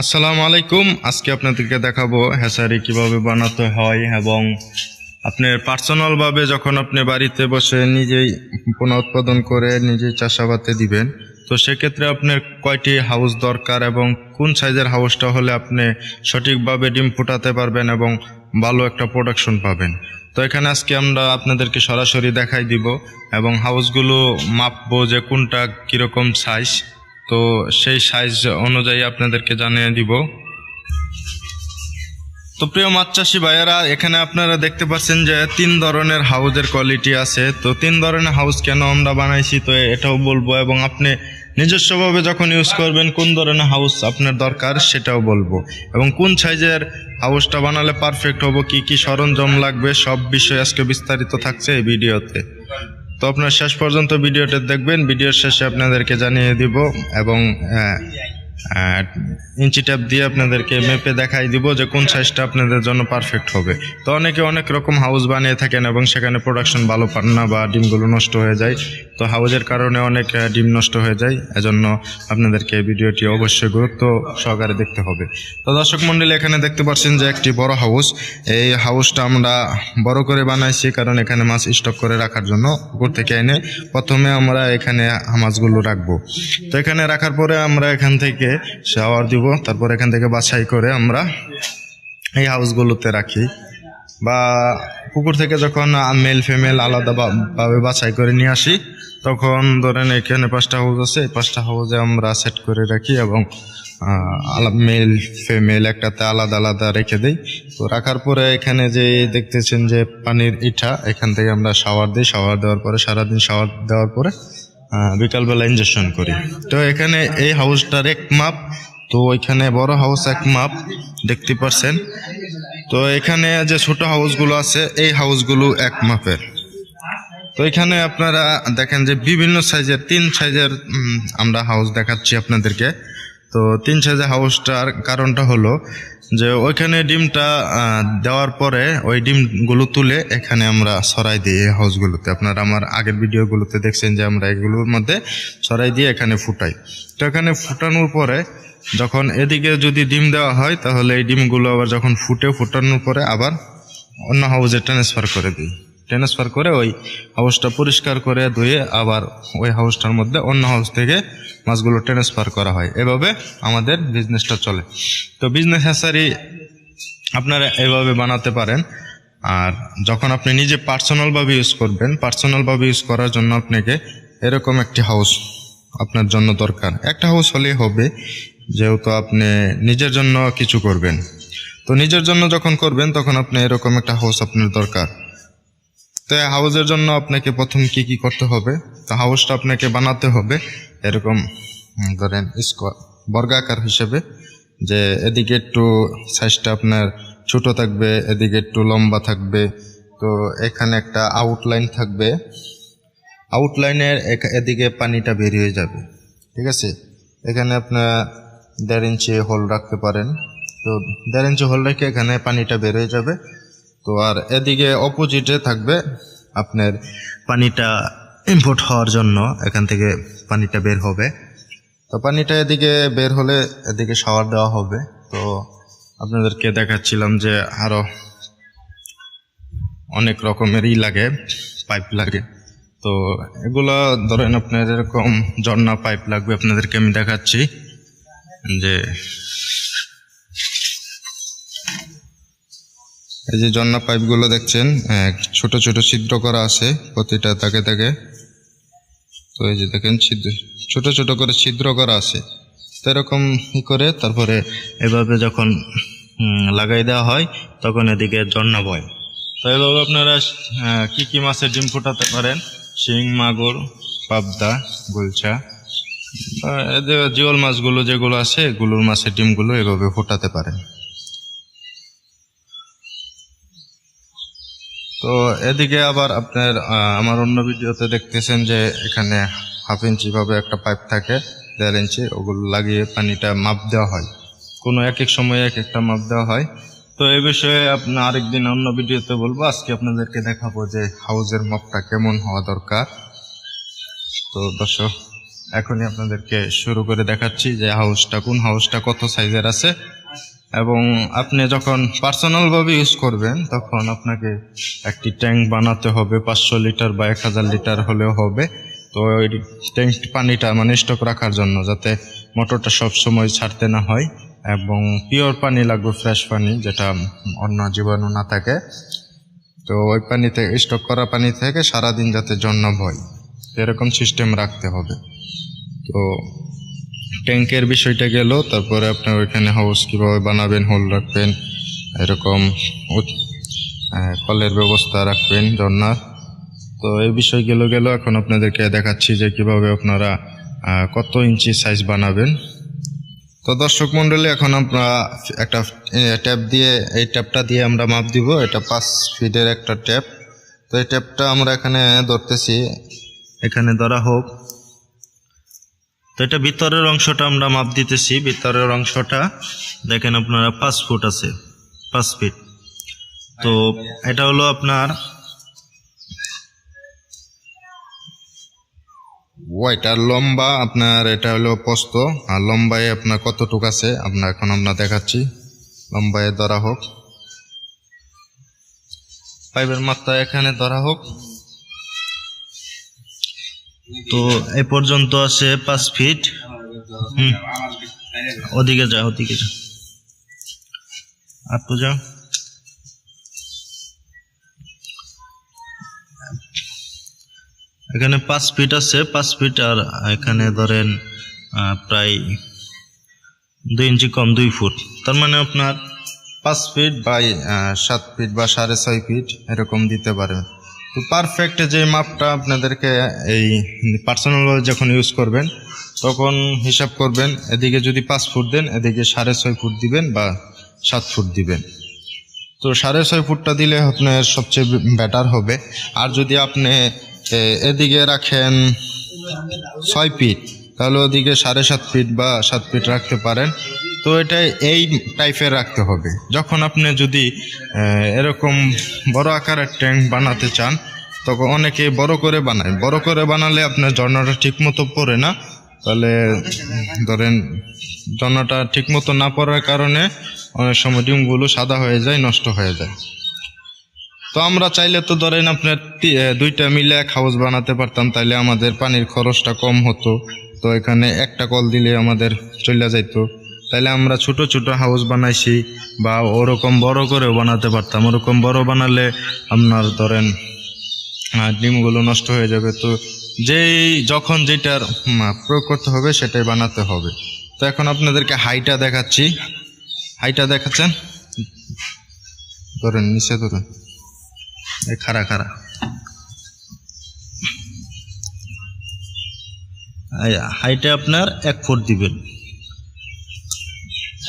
আসসালামু আলাইকুম। আজকে আপনাদেরকে দেখাবো হ্যাচারি কিভাবে বানাতে হয় এবং আপনার পার্সোনাল ভাবে যখন আপনি বাড়িতে বসে নিজেই পোনা উৎপাদন করে নিজেই চাষাবাদে দিবেন, তো সেক্ষেত্রে আপনার কয়টি হাউস দরকার এবং কোন সাইজের হাউসটা হলে আপনি সঠিকভাবে ডিম ফুটাতে পারবেন এবং ভালো একটা প্রোডাকশন পাবেন। তো এখানে আজকে আমরা আপনাদেরকে সরাসরি দেখাই দিব এবং হাউসগুলো মাপবো যে কোনটা কীরকম সাইজ, তো সেই সাইজ অনুযায়ী আপনাদেরকে জানিয়ে দিব। তো প্রিয় মাছ চাষি ভাইয়েরা, এখানে আপনারা দেখতে পাচ্ছেন যে 3 ধরনের হাউসের কোয়ালিটি আছে। তো 3 ধরনের হাউস কেন আমরা বানাইছি তো এটাও বলবো, এবং আপনি নিজস্বভাবে যখন ইউজ করবেন কোন ধরনের হাউস আপনার দরকার সেটাও বলবো, এবং কোন সাইজের হাউসটা বানালে পারফেক্ট হবো, কি কি সরঞ্জাম লাগবে সব বিষয় আজকে বিস্তারিত থাকছে এই ভিডিওতে। তো আপনার শেষ পর্যন্ত ভিডিওটা দেখবেন, ভিডিওর শেষে আপনাদেরকে জানিয়ে দিব এবং ইঞ্চি ট্যাপ দিয়ে আপনাদেরকে মেপে দেখাই দিব যে কোন সাইজটা আপনাদের জন্য পারফেক্ট হবে। তো অনেকে অনেক রকম হাউস বানিয়ে থাকেন এবং সেখানে প্রোডাকশন ভালো পান না বা ডিমগুলো নষ্ট হয়ে যায়। তো হাউসের কারণে অনেক ডিম নষ্ট হয়ে যায়, এজন্য আপনাদেরকে ভিডিওটি অবশ্যই গুরুত্ব সহকারে দেখতে হবে। তো দর্শক মণ্ডলী, এখানে দেখতে পাচ্ছেন যে একটি বড় হাউস। এই হাউসটা আমরা বড় করে বানাইছি কারণ এখানে মাছ স্টক করে রাখার জন্য উপর থেকে এনে প্রথমে আমরা এখানে মাছগুলো রাখবো। তো এখানে রাখার পরে আমরা এখান থেকে শাওয়ার দিব, তারপর এখান থেকে বাছাই করে আমরা এই হাউসগুলোতে রাখি, বা পুকুর থেকে যখন মেল ফিমেল আলাদাভাবে বাছাই করে নিয়ে আসি তখন ধরেন এখানে 5টা হাউস আছে, এই 5টা হাউসে আমরা সেট করে রাখি এবং মেল ফিমেল একটাতে আলাদা আলাদা রেখে দেই। তো রাখার পরে এখানে যে দেখতেছেন যে পানির ইটা, এখান থেকে আমরা শাওয়ার দিই। শাওয়ার দেওয়ার পরে সারাদিন শাওয়ার দেওয়ার পরে বিকালবেলা ইনজেকশন করি। তো এখানে এই হাউসটার এক মাপ, তো ওইখানে বড় হাউস এক মাপ দেখতে পাচ্ছেন। তো এখানে যে ছোট হাউসগুলো আছে এই হাউসগুলো এক মাপের। তো এখানে আপনারা দেখেন যে বিভিন্ন সাইজের 3 সাইজের আমরা হাউস দেখাচ্ছি আপনাদেরকে। তো 3 সাইজের হাউসটার কারণটা হলো যে ওইখানে ডিমটা দেওয়ার পরে ওই ডিমগুলো তুলে এখানে আমরা ছড়াই দিই এই হাউসগুলোতে। আপনারা আমার আগের ভিডিওগুলোতে দেখছেন যে আমরা এগুলোর মধ্যে ছড়াই দিয়ে এখানে ফুটাই। তো এখানে ফুটানোর পরে যখন এদিকে যদি ডিম দেওয়া হয় তাহলে এই ডিমগুলো আবার যখন ফুটানোর পরে আবার অন্য হাউসে ট্রান্সফার করে দিই। ট্রান্সফার করে ওই হাউসটা পরিষ্কার করে ধুয়ে আবার ওই হাউসটার মধ্যে অন্য হাউস থেকে মাছগুলো ট্রান্সফার করা হয়। এভাবে আমাদের বিজনেসটা চলে। তো বিজনেস হ্যাচারি আপনারা এভাবে বানাতে পারেন। আর যখন আপনি নিজে পার্সোনালভাবে ইউজ করবেন, পার্সোনালভাবে ইউজ করার জন্য আপনাকে এরকম একটি হাউস আপনার জন্য দরকার। একটা হাউস হলেই হবে, যেহেতু আপনি নিজের জন্য কিছু করবেন। তো নিজের জন্য যখন করবেন তখন আপনি এরকম একটা হাউস আপনার দরকার। তো হাউসের জন্য আপনাকে প্রথম কি কি করতে হবে, তো হাউসটা আপনাকে বানাতে হবে এরকম ধরেন বর্গাকার হিসেবে, যে এদিকে একটু সাইজটা আপনার ছোট থাকবে, এদিকে একটু লম্বা থাকবে। তো এখানে একটা আউটলাইন থাকবে, আউটলাইনের এদিকে পানিটা বেরিয়ে যাবে, ঠিক আছে। এখানে আপনার 1.5 ইঞ্চি হোল রাখতে পারেন। তো 1.5 ইঞ্চি হোল রেখে এখানে পানিটা বেরিয়ে যাবে। তো আর এদিকে অপোজিটে থাকবে আপনার পানিটা ইম্পোর্ট হওয়ার জন্য, এখান থেকে পানিটা বের হবে। তো পানিটা এদিকে বের হলে এদিকে শাওয়ার দেওয়া হবে। তো আপনাদেরকে দেখাচ্ছিলাম যে আরো অনেক রকমেরই লাগে, পাইপ লাগে। তো এগুলো ধরেন আপনার এরকম ঝর্ণা পাইপ লাগবে, আপনাদেরকে আমি দেখাচ্ছি যে এই যে ঝর্ণা পাইপগুলো দেখছেন, ছোট ছোট ছিদ্র করা আছে প্রতিটা দাগে দাগে। তো এই যে দেখেন ছোট ছোট করে ছিদ্র করা আছে। তো এরকম করে তারপরে এভাবে যখন লাগাই দেওয়া হয় তখন এদিকে ঝর্ণা বয়। তো এভাবে আপনারা কি কি মাছের ডিম ফোটাতে পারেন, শিং, মাগুর, পাবদা, গুলচা, জিওল মাছগুলো যেগুলো আছে এগুলোর মাছের ডিমগুলো এভাবে ফোটাতে পারেন। তো এদিকে আবার আপনার আমার অন্য ভিডিওতে দেখতেছেন যে এখানে 1/2 ইঞ্চি ভাবে একটা পাইপ থাকে, 1.5 ইঞ্চি, ওগুলো লাগিয়ে পানিটা মাপ দেওয়া হয়। কোনো এক এক সময়ে এক একটা মাপ দেওয়া হয়। তো এই বিষয়ে আপনার আরেকদিন অন্য ভিডিওতে বলবো। আজকে আপনাদেরকে দেখাবো যে হাউসের মাপটা কেমন হওয়া দরকার। তো দর্শক এখনই আপনাদেরকে শুরু করে দেখাচ্ছি যে কোন হাউসটা কত সাইজের আছে। এবং আপনি যখন পার্সোনাল ভাবে ইউজ করবেন তখন আপনাকে একটি ট্যাঙ্ক বানাতে হবে, 500 লিটার বা 1000 লিটার হলেও হবে। তো ওই ট্যাঙ্ক পানিটা মানে স্টক রাখার জন্য, যাতে মোটরটা সব সময় ছাড়তে না হয়, এবং পিওর পানি লাগবে, ফ্রেশ পানি, যেটা অন্য জীবাণু না থাকে। তো ওই পানি থেকে, স্টক করা পানি থেকে সারাদিন যাতে জন্য হয় এরকম সিস্টেম রাখতে হবে। তো ট্যাঙ্কের বিষয়টা গেল। তারপরে আপনার ওইখানে হাউস কীভাবে বানাবেন, হোল রাখবেন, এরকম কলের ব্যবস্থা রাখবেন ঝর্ণার। তো এই বিষয় গেল। এখন আপনাদেরকে দেখাচ্ছি যে কিভাবে আপনারা কত ইঞ্চি সাইজ বানাবেন। তো দর্শক মণ্ডলী, এখন আমরা একটা ট্যাপ দিয়ে, এই ট্যাপটা দিয়ে আমরা মাপ দিব। এটা 5 ফিটের একটা ট্যাপ। তো এই ট্যাপটা আমরা এখানে ধরতেছি, এখানে ধরা হোক। তো এটা ভিতরের অংশটা আমরা মাপ দিতেছি। ভিতরের অংশটা দেখেন আপনারা 5 ফুট আছে, 5 ফিট। তো এটা হলো আপনার ওয়াইটার লম্বা, আপনার এটা হলো প্রস্থ, আর লম্বায় আপনার কতটুক আছে এখন আমরা দেখাচ্ছি। লম্বায় ধরা হোক, পাইপের মাত্রা এখানে ধরা হোক। তো এই পর্যন্ত আছে 5 ফিট। ওদিকে যা আর তো যা। এখানে 5 ফিট আছে, 5 ফিট, আর এখানে ধরেন প্রায় 2 ইঞ্চি কম, 2 ফুট। তার মানে আপনার 5 ফিট বাই 7 ফিট বা 6.5 ফিট এরকম দিতে পারেন। তো পারফেক্ট যে মাপটা আপনাদেরকে এই পার্সোনালভাবে যখন ইউজ করবেন তখন হিসাব করবেন, এদিকে যদি 5 ফুট দেন, এদিকে 6.5 ফুট দিবেন বা 7 ফুট দিবেন। তো 6.5 ফুটটা দিলে আপনার সবচেয়ে বেটার হবে। আর যদি আপনি এদিকে রাখেন 6 ফিট, তাহলে ওদিকে 7.5 ফিট বা 7 ফিট রাখতে পারেন। তো এটা এই টাইপের রাখতে হবে। যখন আপনি যদি এরকম বড় আকারের ট্যাঙ্ক বানাতে চান, তখন অনেকে বড় করে বানায়। বড় করে বানালে আপনার ঝর্ণাটা ঠিক মতো পড়ে না। তাহলে ধরেন ঝর্ণাটা ঠিক মতো না পড়ার কারণে অনেক সময় ডিমগুলো সাদা হয়ে যায়, নষ্ট হয়ে যায়। তো আমরা চাইলে তো ধরেন আপনার 2টা মিলে এক হাউস বানাতে পারতাম, তাইলে আমাদের পানির খরচটা কম হতো। তো এখানে একটা কল দিলে আমাদের চলে যাইতো। তাইলে আমরা ছোট ছোট হাউস বানাইছি, বা ওরকম বড় করেও বানাতে পারতাম। ওরকম বড় বানালে আপনার ধরেন ডিমগুলো নষ্ট হয়ে যাবে। তো যখন যেটার প্রয়োগ করতে হবে সেটাই বানাতে হবে। তো এখন আপনাদেরকে হাইটা দেখাচ্ছি। হাইটা দেখাচ্ছেন, ধরেন নিচে ধরুন, এই খাড়া হাইটে আপনার 1 ফুট দিবেন।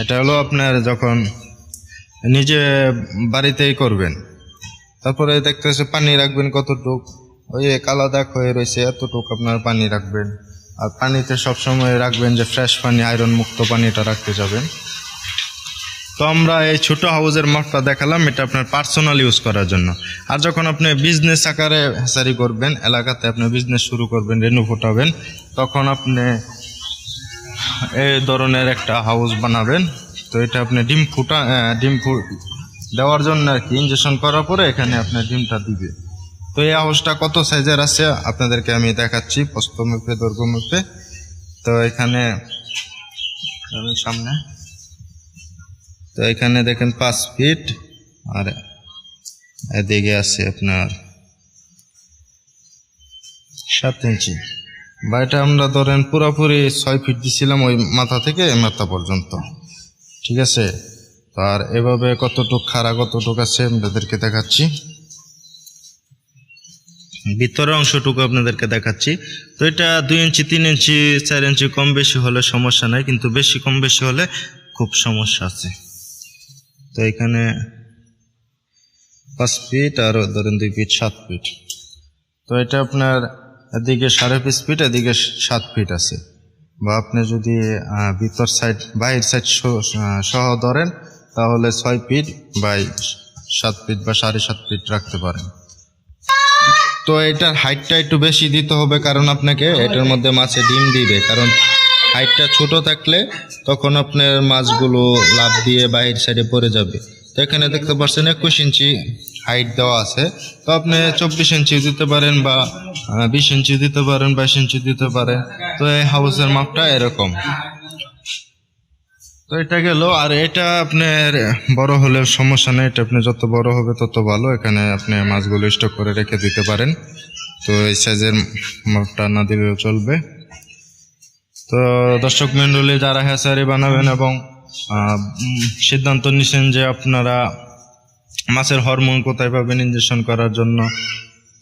এটা হলো আপনার যখন নিজে বাড়িতেই করবেন। তারপরে দেখতেছে পানি রাখবেন কতটুক, ওই কালা দাগ হয়ে রয়েছে এতটুক আপনার পানি রাখবেন। আর পানিতে সবসময় রাখবেন যে ফ্রেশ পানি, আয়রন মুক্ত পানিটা রাখতে যাবেন। তো আমরা এই ছোট হাউসের মাপটা দেখালাম, এটা আপনার পার্সোনাল ইউজ করার জন্য। আর যখন আপনি বিজনেস আকারে হ্যাচারি করবেন, এলাকাতে আপনি বিজনেস শুরু করবেন, রেনু ফোটাবেন, তখন আপনি এই ধরনের একটা হাউস বানাবেন। তো এটা আপনি ডিম দেওয়ার জন্য আর কি, ইনজেকশন করার পরে এখানে আপনার ডিমটা দিবে। তো এই হাউসটা কত সাইজের আছে আপনাদেরকে আমি দেখাচ্ছি, প্রস্থ মেপে, দৈর্ঘ্য মেপে। তো এখানে সামনে, তো এখানে দেখেন 5 ফিট, আর এদিকে আছে আপনার 7 ইঞ্চি। বা এটা আমরা ধরেন পুরোপুরি 6 ফিট দিছিলাম, ওই মাথা থেকে মাথা পর্যন্ত, ঠিক আছে। তো আর এভাবে কতটুক খাড়া কতটুক আছে আপনাদেরকে দেখাচ্ছি। ভিতরের অংশটুকু আপনাদেরকে দেখাচ্ছি। তো এটা 2 ইঞ্চি, 3 ইঞ্চি, 4 ইঞ্চি কম বেশি হলে সমস্যা নাই, কিন্তু বেশি কম বেশি হলে খুব সমস্যা আছে। তো এখানে 5 ফিট আর ধরেন 2 ফিট, 7 ফিট। তো এটা আপনার এদিকে 5.5 ফিট, এদিকে 7 ফিট আছে। বা আপনি যদি ভিতর সাইড, বাইরের সাইড সহ ধরেন, তাহলে 6 ফিট বাই 7 ফিট বা 7.5 ফিট রাখতে পারেন। তো এটার হাইটটা একটু বেশি দিতে হবে, কারণ আপনাকে এটার মধ্যে মাছে ডিম দিবে। কারণ হাইটটা ছোট থাকলে তখন আপনার মাছগুলো লাফ দিয়ে বাইরের সাইডে পড়ে যাবে। তো এখানে দেখতে পাচ্ছেন 21 ইঞ্চি হাইট দেওয়া আছে। তো আপনি 24 ইঞ্চি দিতে পারেন বা 20 ইঞ্চি দিতে পারেন, 22 ইঞ্চি দিতে পারেন। তো এই হাউসের মাপটা এরকম। তো এটা গেল। আর এটা আপনার বড় হলে সমস্যা নেই, এটা আপনি যত বড় হবে তত ভালো। এখানে আপনি মাছগুলো স্টক করে রেখে দিতে পারেন। তো এই সাইজের মাপটা না দিলেও চলবে। তো দর্শক মণ্ডলী, যারা হ্যাচারি বানাবেন এবং সিদ্ধান্ত নিছেন যে আপনারা মাছের হরমোন কোথায় পাবেন ইনজেকশন করার জন্য,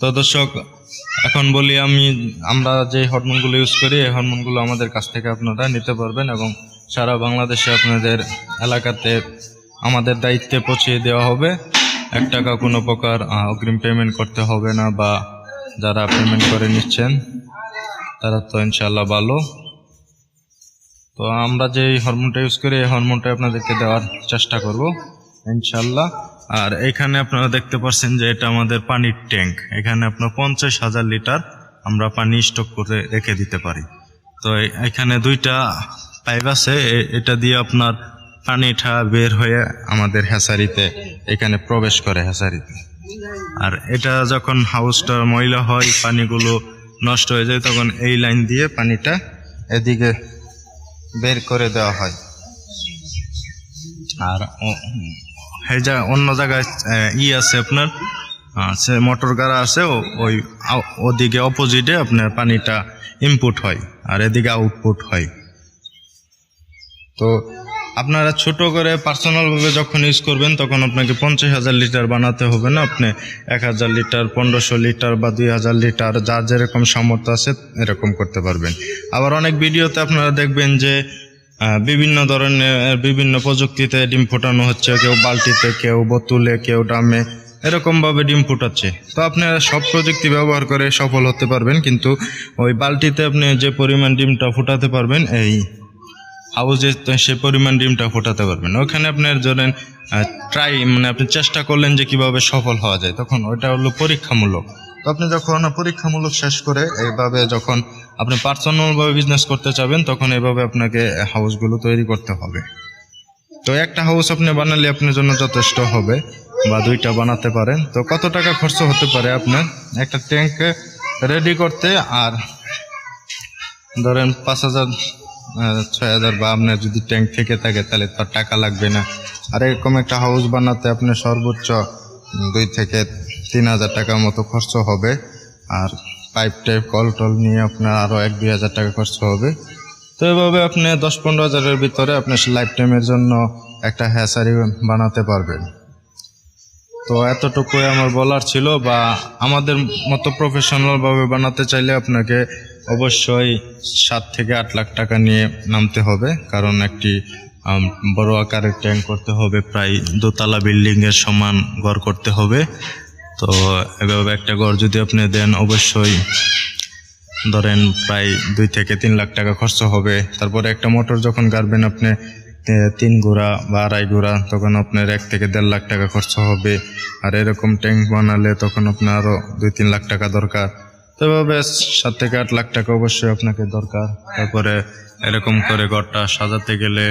তো দর্শক এখন বলি আমরা যে হরমোনগুলো ইউজ করি, এই হরমোনগুলো আমাদের কাছ থেকে আপনারা নিতে পারবেন এবং সারা বাংলাদেশে আপনাদের এলাকাতে আমাদের দায়িত্বে পৌঁছে দেওয়া হবে। 1 টাকা কোনো প্রকার অগ্রিম পেমেন্ট করতে হবে না, বা যারা পেমেন্ট করে নিচ্ছেন তারা তো ইনশাল্লাহ ভালো। তো আমরা যে হরমোনটা ইউজ করি, এই হরমোনটা আপনাদেরকে দেওয়ার চেষ্টা করব ইনশাল্লাহ। আর এখানে আপনারা দেখতে পাচ্ছেন যে এটা আমাদের পানির ট্যাঙ্ক। এখানে আপনার 50,000 লিটার আমরা পানি স্টক করে রেখে দিতে পারি। তো এখানে 2টা পাইপ আছে, এটা দিয়ে আপনার পানিটা বের হয়ে আমাদের হ্যাচারিতে এখানে প্রবেশ করে হ্যাচারিতে। আর এটা যখন হাউসটা ময়লা হয়, পানিগুলো নষ্ট হয়ে যায়, তখন এই লাইন দিয়ে পানিটা এদিকে বের করে দেওয়া হয়। আর অন্য জায়গায় আছে আপনার সে মোটর গাড়া আছে, ওই ওদিকে অপোজিটে আপনার পানিটা ইনপুট হয় আর এদিকে আউটপুট হয়। তো আপনারা ছোট করে পার্সোনালভাবে যখন ইউজ করবেন, তখন আপনাকে 50,000 লিটার বানাতে হবে না। আপনি 1000 লিটার, 1500 লিটার বা 2000 লিটার, যার যেরকম সামর্থ্য আছে এরকম করতে পারবেন। আবার অনেক ভিডিওতে আপনারা দেখবেন যে বিভিন্ন ধরনের বিভিন্ন প্রযুক্তিতে ডিম ফোটানো হচ্ছে, কেউ বালতিতে, কেউ বোতলে, কেউ ড্রামে, এরকমভাবে ডিম ফোটাচ্ছে। তো আপনারা সব প্রযুক্তি ব্যবহার করে সফল হতে পারবেন, কিন্তু ওই বালতিতে আপনি যে পরিমাণ ডিমটা ফোটাতে পারবেন, এই হাউজে সে পরিমাণ ডিমটা ফোটাতে পারবেন। ওখানে আপনার ধরেন আপনি চেষ্টা করলেন যে কিভাবে সফল হওয়া যায়, তখন ওইটা হলো পরীক্ষামূলক। তো আপনি যখন পরীক্ষামূলক শেষ করে এইভাবে যখন আপনি পার্সোনালভাবে বিজনেস করতে চাবেন, তখন এইভাবে আপনাকে হাউসগুলো তৈরি করতে হবে। তো একটা হাউস আপনি বানালে আপনার জন্য যথেষ্ট হবে, বা 2টা বানাতে পারেন। তো কত টাকা খরচ হতে পারে আপনার একটা ট্যাঙ্ক রেডি করতে? আর ধরেন 5,000, 6,000, বা আপনার যদি ট্যাঙ্ক থেকে থাকে তাহলে তার টাকা লাগবে না। আর এরকম একটা হাউস বানাতে আপনার সর্বোচ্চ 2 থেকে 3,000 টাকার মতো খরচ হবে। আর পাইপ টাইপ কল টল নিয়ে আপনার আরও 1-2 হাজার টাকা খরচ হবে। তো এভাবে আপনি 10-15 হাজারের ভিতরে আপনার লাইফ টাইমের জন্য একটা হ্যাচারি বানাতে পারবেন। তো এতটুকুই আমার বলার ছিল। বা আমাদের মতো প্রফেশনালভাবে বানাতে চাইলে আপনাকে অবশ্যই 7 থেকে 8 লাখ টাকা নিয়ে নামতে হবে, কারণ একটি বড় আকারের ট্যাঙ্ক করতে হবে, প্রায় 2তলা বিল্ডিংয়ের সমান ঘর করতে হবে। তো এভাবে একটা ঘর যদি আপনি দেন, অবশ্যই ধরেন প্রায় 2 থেকে 3 লাখ টাকা খরচ হবে। তারপরে একটা মোটর যখন গাড়বেন আপনি 3 ঘোড়া বা 2.5 ঘোড়া, তখন আপনার 1 থেকে 1.5 লাখ টাকা খরচ হবে। আর এরকম ট্যাঙ্ক বানালে তখন আপনার আরও 2-3 লাখ টাকা দরকার। তো এভাবে 7 থেকে 8 লাখ টাকা অবশ্যই আপনাকে দরকার। তারপরে এরকম করে ঘরটা সাজাতে গেলে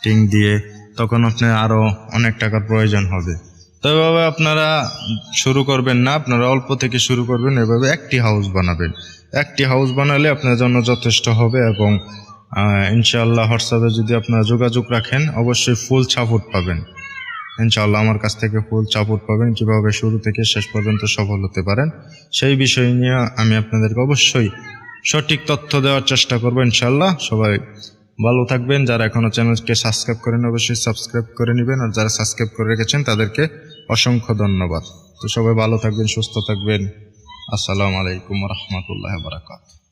টিং দিয়ে, তখন আপনার আরও অনেক টাকার প্রয়োজন হবে। তো এভাবে আপনারা শুরু করবেন না, আপনারা অল্প থেকে শুরু করবেন। এভাবে একটি হাউস বানাবেন। একটি হাউস বানালে আপনার জন্য যথেষ্ট হবে। এবং ইনশাআল্লাহ হোয়াটসঅ্যাপে যদি আপনারা যোগাযোগ রাখেন, অবশ্যই ফুল সাপোর্ট পাবেন ইনশাআল্লাহ। আমার কাছ থেকে ফুল সাপোর্ট পাবেন, কীভাবে শুরু থেকে শেষ পর্যন্ত সফল হতে পারেন সেই বিষয় নিয়ে আমি আপনাদেরকে অবশ্যই সঠিক তথ্য দেওয়ার চেষ্টা করবো ইনশাআল্লাহ। সবাই ভালো থাকবেন। যারা এখনও চ্যানেলকে সাবস্ক্রাইব করেন, অবশ্যই সাবস্ক্রাইব করে নেবেন। আর যারা সাবস্ক্রাইব করে রেখেছেন তাদেরকে অসংখ্য ধন্যবাদ। তো সবাই ভালো থাকবেন, সুস্থ থাকবেন। আসসালামু আলাইকুম ওয়া রাহমাতুল্লাহি ওয়া বারাকাতুহু।